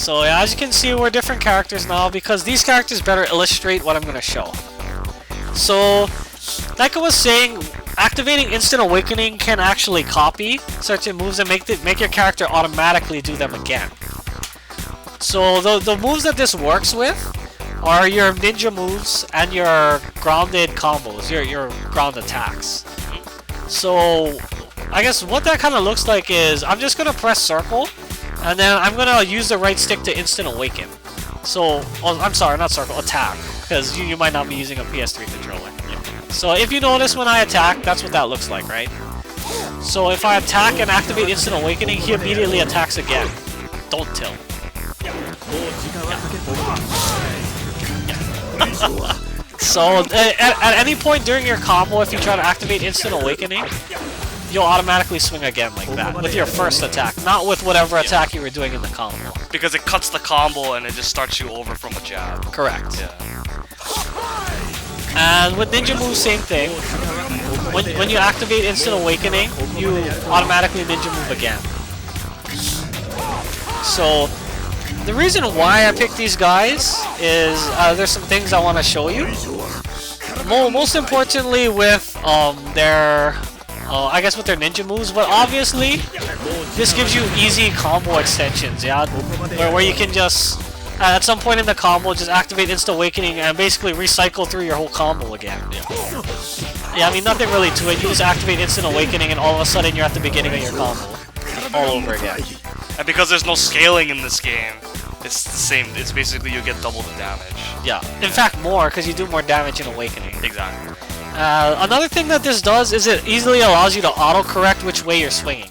So yeah, as you can see, we're different characters now because these characters better illustrate what I'm gonna show. So, like I was saying, activating Instant Awakening can actually copy certain moves and make your character automatically do them again. So the moves that this works with are your ninja moves and your grounded combos, your ground attacks. So I guess what that kind of looks like is I'm just gonna press circle, and then I'm gonna use the right stick to Instant Awaken. So, oh, I'm sorry, not circle, attack, because you might not be using a PS3 controller. So if you notice when I attack, that's what that looks like, right? So if I attack and activate Instant Awakening, he immediately attacks again. Don't tilt. So at any point during your combo, if you try to activate Instant Awakening, you'll automatically swing again like that with your first attack, not with whatever attack you were doing in the combo. Because it cuts the combo and it just starts you over from a jab. Correct. Yeah. And with ninja moves, same thing. When you activate Instant Awakening, you automatically ninja move again. So the reason why I picked these guys is there's some things I want to show you. Most importantly with their I guess with their ninja moves, but obviously this gives you easy combo extensions, yeah, where you can just at some point in the combo just activate Instant Awakening and basically recycle through your whole combo again. Yeah, I mean nothing really to it. You just activate Instant Awakening and all of a sudden you're at the beginning of your combo all over again. And because there's no scaling in this game, it's the same. It's basically you get double the damage. Yeah, in fact more, because you do more damage in Awakening. Exactly. Another thing that this does is it easily allows you to auto-correct which way you're swinging.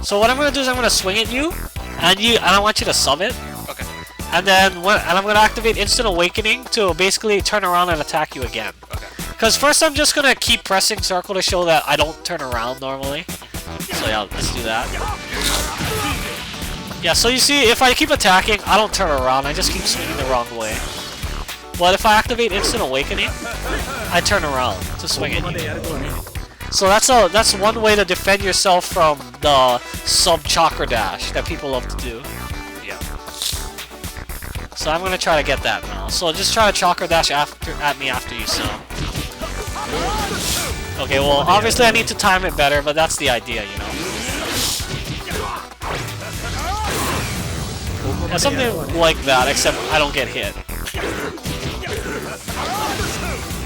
So what I'm going to do is I'm going to swing at you, and I want you to sub it. Okay. And then I'm going to activate Instant Awakening to basically turn around and attack you again. Okay. Because first I'm just going to keep pressing circle to show that I don't turn around normally. So yeah, let's do that. Yeah, so you see, if I keep attacking, I don't turn around, I just keep swinging the wrong way. But if I activate Instant Awakening, I turn around to swing at you. So that's one way to defend yourself from the sub-chakra dash that people love to do. Yeah. So I'm gonna try to get that now. So just try to chakra dash at me after you sub. Okay, well obviously I need to time it better, but that's the idea, you know. Yeah, something like that, except I don't get hit.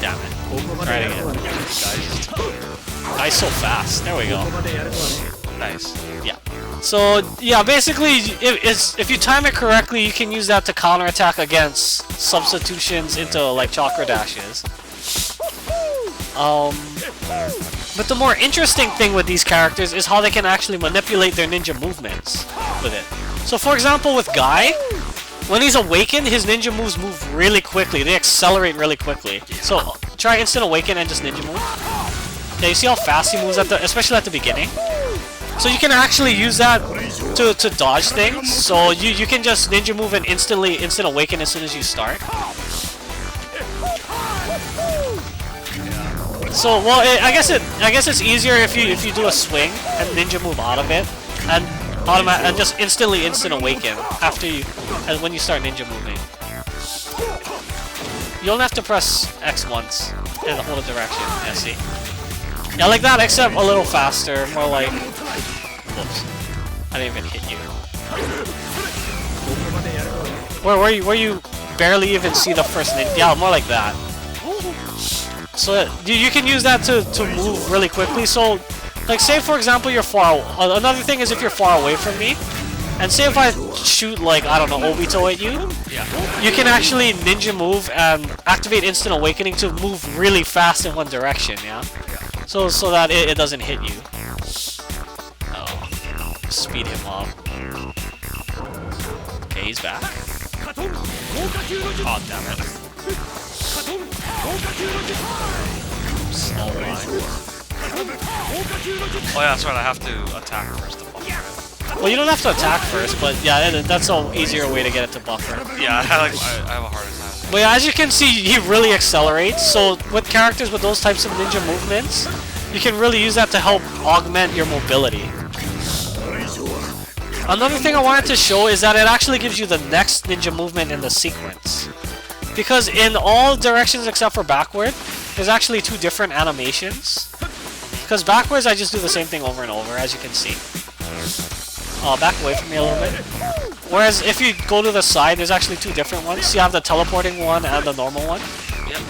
Damn it. Try it again. Guy's so fast. There we go. Nice. Yeah. So, yeah, basically, if you time it correctly, you can use that to counterattack against substitutions into, like, chakra dashes. But the more interesting thing with these characters is how they can actually manipulate their ninja movements with it. So for example with Guy, when he's awakened, his ninja moves move really quickly. They accelerate really quickly. So try Instant Awaken and just ninja move. Yeah, you see how fast he moves especially at the beginning? So you can actually use that to dodge things. So you can just ninja move and Instant Awaken as soon as you start. So well, I guess it's easier if you do a swing and ninja move out of it and just instantly Instant Awaken when you start ninja moving. You only have to press X once and hold a direction. Yeah, see? Yeah, like that, except a little faster, more like. Whoops! I didn't even hit you. Where you barely even see the first ninja. Yeah, more like that. So you can use that to move really quickly. So, like, say for example you're far. Another thing is if you're far away from me, and say if I shoot like I don't know Obito at you, you can actually ninja move and activate Instant Awakening to move really fast in one direction. Yeah. So that it doesn't hit you. Oh, speed him up. Okay, he's back. Oh damn it. Oh yeah, that's right, I have to attack first to buffer. Well, you don't have to attack first, but yeah, that's an easier way to get it to buffer. Yeah, I have a harder time. But yeah, as you can see, he really accelerates, so with characters with those types of ninja movements, you can really use that to help augment your mobility. Another thing I wanted to show is that it actually gives you the next ninja movement in the sequence. Because in all directions except for backward, there's actually 2 different animations. Because backwards, I just do the same thing over and over, as you can see. Back away from me a little bit. Whereas if you go to the side, there's actually 2 different ones. You have the teleporting one and the normal one. Yep.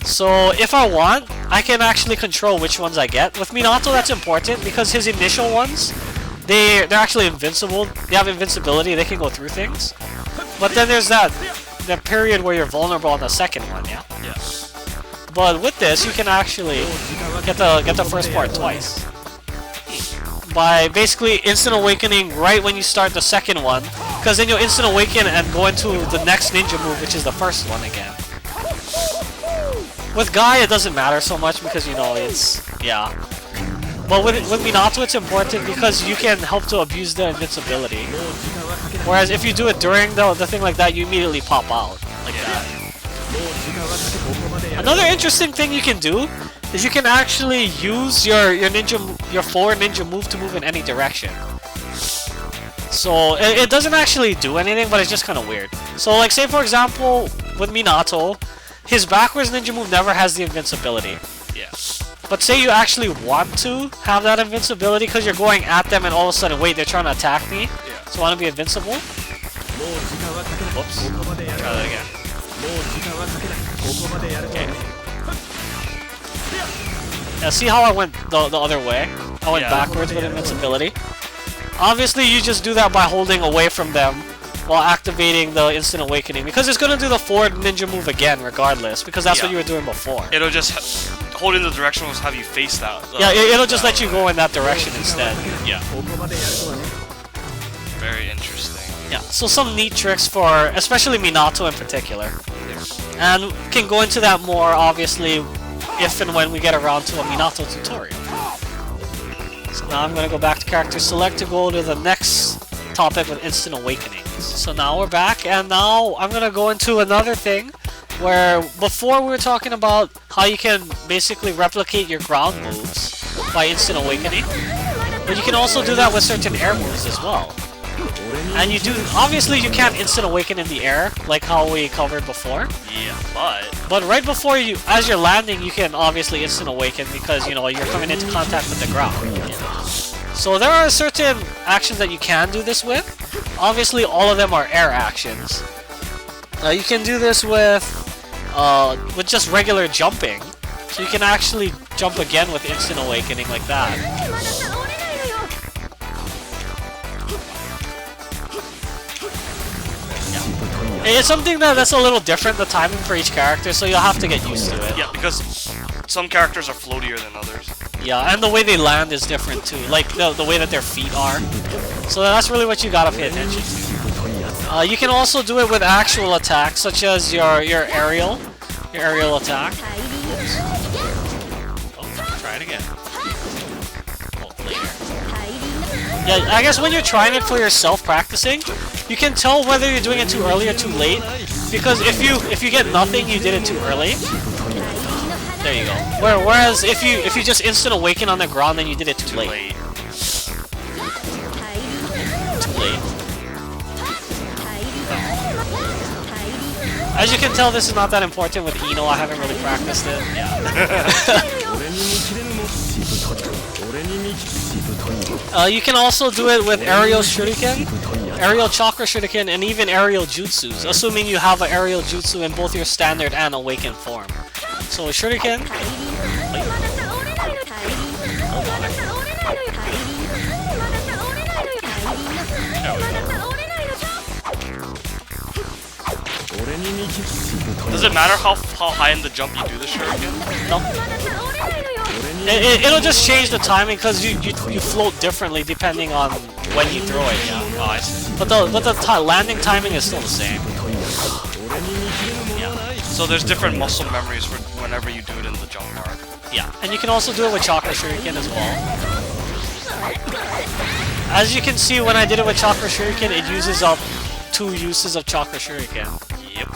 So if I want, I can actually control which ones I get. With Minato, that's important because his initial ones, they're actually invincible. They have invincibility. They can go through things. But then there's that period where you're vulnerable on the second one, yeah? Yeah. But with this, you can actually get the first part twice. By basically instant awakening right when you start the second one, because then you'll instant awaken and go into the next ninja move, which is the first one again. With Guy, it doesn't matter so much because, you know, it's... yeah. But with Minato, it's important because you can help to abuse the invincibility. Whereas if you do it during the thing like that, you immediately pop out. Like that. Another interesting thing you can do is you can actually use your forward ninja move to move in any direction. So it doesn't actually do anything, but it's just kind of weird. So like say for example with Minato, his backwards ninja move never has the invincibility. Yeah. But say you actually want to have that invincibility because you're going at them and all of a sudden, wait, they're trying to attack me? Yeah. So I want to be invincible? Whoops. Try that again. Okay. Now see how I went the other way? I went backwards with invincibility. Obviously you just do that by holding away from them while activating the instant awakening because it's going to do the forward ninja move again regardless because that's what you were doing before. It'll just holding the direction will have you face that. Yeah, it'll just let you go in that direction instead. Yeah. Very interesting. Yeah, so some neat tricks for especially Minato in particular. And can go into that more obviously if and when we get around to a Minato tutorial. So now I'm going to go back to character select to go to the next topic with instant awakenings. So now we're back and now I'm going to go into another thing where before we were talking about how you can basically replicate your ground moves by instant awakening, but you can also do that with certain air moves as well. And you do, obviously you can't instant awaken in the air like how we covered before. Yeah, but right before you, as you're landing, you can obviously instant awaken because, you know, you're coming into contact with the ground. So there are certain actions that you can do this with. Obviously all of them are air actions. You can do this with just regular jumping. So you can actually jump again with instant awakening like that. It's something that's a little different, the timing for each character, so you'll have to get used to it. Yeah, because some characters are floatier than others. Yeah, and the way they land is different too, like the way that their feet are. So that's really what you gotta pay attention to. You can also do it with actual attacks, such as your aerial attack. Oh, try it again. Oh, later. Yeah, I guess when you're trying it for yourself practicing, you can tell whether you're doing it too early or too late, because if you get nothing, you did it too early. There you go. Whereas if you just instant awaken on the ground, then you did it too late. Too late. As you can tell, this is not that important with Ino. I haven't really practiced it. Yeah. You can also do it with aerial shuriken, aerial chakra shuriken, and even aerial jutsus, assuming you have an aerial jutsu in both your standard and awakened form. So shuriken. Does it matter how high in the jump you do the shuriken? No. It'll just change the timing because you float differently depending on when you throw it. Yeah. Oh, I see. But the landing timing is still the same. Yeah. So there's different muscle memories for whenever you do it in the jump part. Yeah, and you can also do it with chakra shuriken as well. As you can see, when I did it with chakra shuriken, it uses up 2 uses of chakra shuriken. Yep.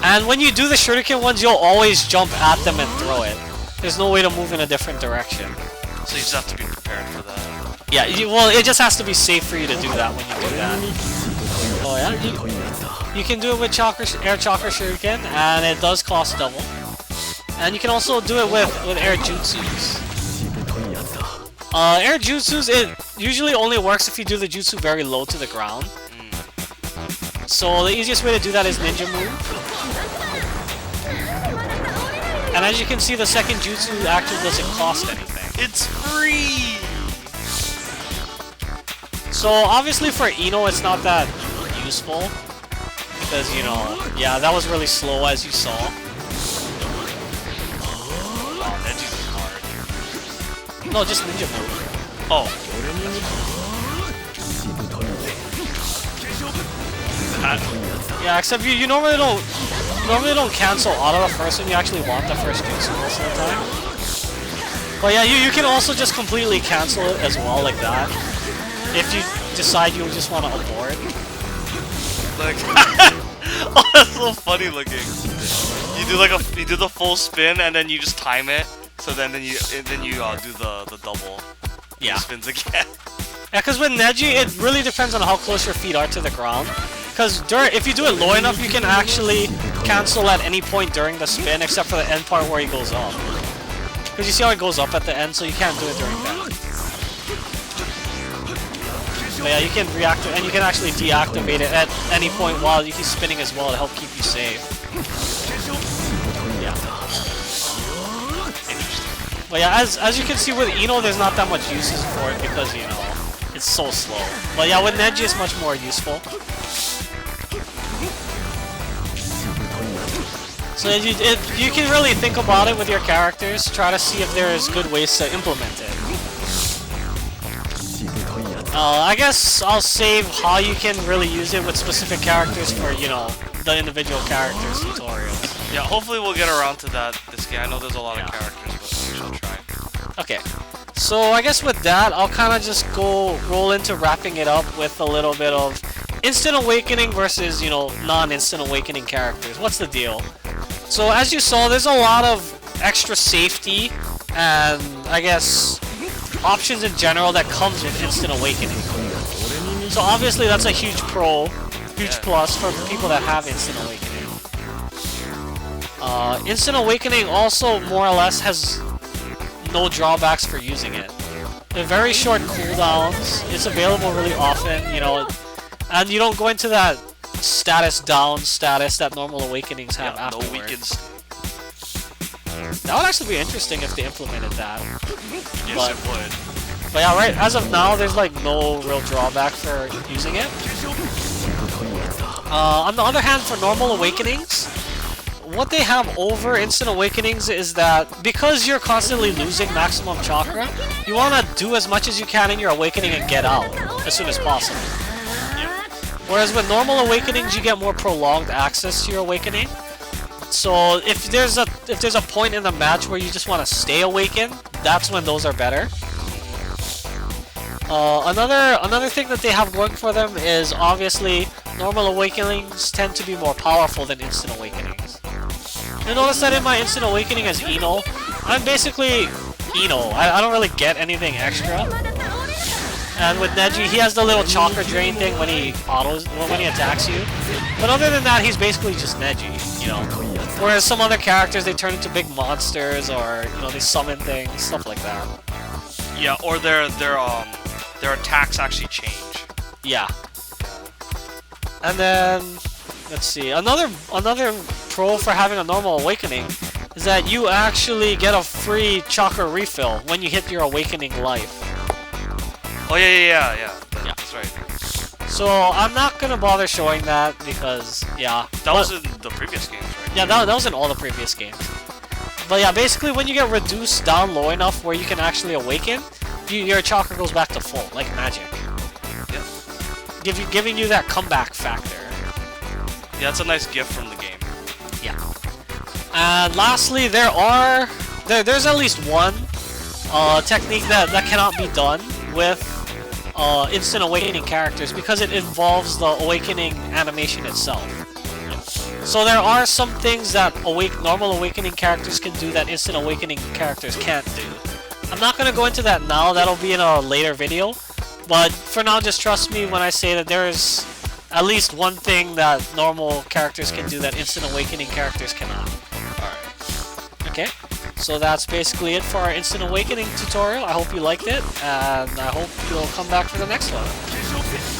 And when you do the shuriken ones, you'll always jump at them and throw it. There's no way to move in a different direction. So you just have to be prepared for that. Yeah, well, it just has to be safe for you to do that when you do that. Oh yeah, you can do it with air chakra shuriken, and it does cost double. And you can also do it with air jutsus. Air jutsus, it usually only works if you do the jutsu very low to the ground. So the easiest way to do that is ninja move. And as you can see, the second jutsu actually doesn't cost anything. It's free! So obviously for Ino it's not that useful, because you know, yeah, that was really slow as you saw. Oh, Neji's is hard. No, just ninja move. Oh. Yeah, except you normally don't cancel auto the first one, you actually want the first jutsu most of the time. But yeah, you can also just completely cancel it as well, like that. If you decide you just want to abort. Like, oh, that's so funny looking. You do you do the full spin and then you just time it. So then you do the double. Yeah. Spins again. Yeah, because with Neji, it really depends on how close your feet are to the ground. Because if you do it low enough, you can actually cancel at any point during the spin, except for the end part where he goes up. Because you see how it goes up at the end, so you can't do it during that. But yeah, you can reactivate, and you can actually deactivate it at any point while he's spinning as well to help keep you safe. Yeah. But yeah, as you can see with Ino, there's not that much uses for it because, you know, it's so slow. But yeah, with Neji, it's much more useful. So you can really think about it with your characters, try to see if there's good ways to implement it. I guess I'll save how you can really use it with specific characters for, you know, the individual characters tutorials. Yeah, hopefully we'll get around to that this game. I know there's a lot of characters, but we shall try. Okay, so I guess with that, I'll kind of just roll into wrapping it up with a little bit of Instant Awakening versus, you know, non-Instant Awakening characters. What's the deal? So as you saw, there's a lot of extra safety and, I guess, options in general that comes with Instant Awakening. So obviously that's a huge plus for people that have Instant Awakening. Instant Awakening also more or less has no drawbacks for using it. They're very short cooldowns, it's available really often, you know, and you don't go into that status down status that normal Awakenings have afterwards. No weakened state. That would actually be interesting if they implemented that. Yes, it would. But yeah, right, as of now, there's like no real drawback for using it. On the other hand, for normal Awakenings, what they have over Instant Awakenings is that because you're constantly losing maximum chakra, you want to do as much as you can in your Awakening and get out as soon as possible. Whereas with normal Awakenings, you get more prolonged access to your Awakening. So if there's a point in the match where you just want to stay awakened, that's when those are better. Another thing that they have going for them is obviously normal Awakenings tend to be more powerful than Instant Awakenings. You'll notice that in my Instant Awakening as Ino, I'm basically Ino. I don't really get anything extra. And with Neji, he has the little chakra drain thing when he attacks you. But other than that, he's basically just Neji, you know. Whereas some other characters, they turn into big monsters, or you know, they summon things, stuff like that. Yeah, or their attacks actually change. Yeah. And then let's see, another pro for having a normal Awakening is that you actually get a free chakra refill when you hit your Awakening life. Oh yeah. That's right. So I'm not gonna bother showing that because that was in the previous games, right? Yeah, that was in all the previous games. But yeah, basically when you get reduced down low enough where you can actually awaken, your chakra goes back to full, like magic. Yeah. Giving you that comeback factor. Yeah, it's a nice gift from the game. Yeah. And lastly, there's at least one technique that cannot be done with Instant Awakening characters because it involves the Awakening animation itself. So there are some things that normal Awakening characters can do that Instant Awakening characters can't do. I'm not gonna go into that now, that'll be in a later video. But for now, just trust me when I say that there is at least one thing that normal characters can do that Instant Awakening characters cannot. Alright. Okay, so that's basically it for our Instant Awakening tutorial. I hope you liked it, and I hope you'll come back for the next one.